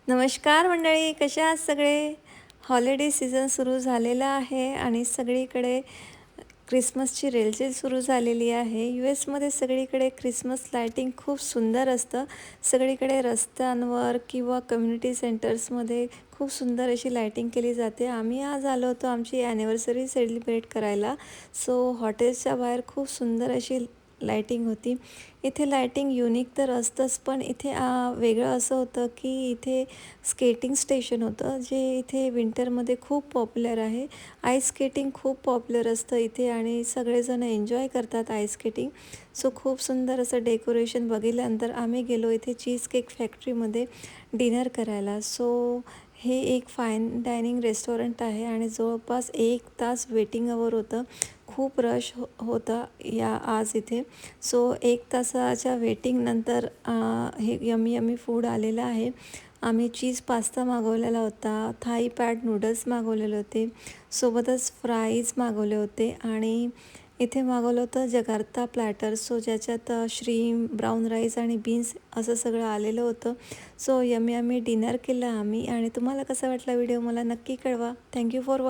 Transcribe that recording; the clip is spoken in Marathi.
नमस्कार मंडळी, कशा आहात सगळे? हॉलिडे सीझन सुरू झालेला आहे आणि सगळीकडे क्रिसमसची रेलचेल सुरू झालेली आहे. US मध्ये सगळीकडे क्रिसमस लायटिंग खूप सुंदर असतं. सगळीकडे रस्त्यांवर किंवा कम्युनिटी सेंटर्समध्ये खूप सुंदर अशी लायटिंग केली जाते. आम्ही आज आलो होतो आमची ॲनिव्हर्सरी सेलिब्रेट करायला. सो हॉटेल्सच्या बाहेर खूप सुंदर अशी लायटिंग होती. इथे लायटिंग युनिक तर असतंच, पण इथे वेगळं असं होतं की इथे स्केटिंग स्टेशन होतं, जे इथे विंटरमध्ये खूप पॉप्युलर आहे. आईस स्केटिंग खूप पॉप्युलर असतं इथे आणि सगळेजण एन्जॉय करतात आईस स्केटिंग. सो खूप सुंदर असं डेकोरेशन बघितल्यानंतर आम्ही गेलो इथे चीज केक फॅक्टरीमध्ये डिनर करायला. सो हे एक फाईन डायनिंग रेस्टॉरंट आहे आणि जवळपास 1 तास वेटिंग अवर होतं. खूप रश होता आज इथे. सो 1 तासाच्या वेटिंगनंतर हे यमी यमी फूड आलेलं आहे. आम्ही चीज पास्ता मागवलेला होता, थाई पॅड नूडल्स मागवलेले होते, सोबतच फ्राईज मागवले होते आणि इथे मागवलं होतं जगार्ता प्लॅटर. सो ज्याच्यात श्रीम, ब्राऊन राईस आणि बीन्स असं सगळं आलेलं होतं. सो यमी यमी डिनर केलं आम्ही आणि तुम्हाला कसा वाटला व्हिडिओ मला नक्की कळवा. Thank you for watching.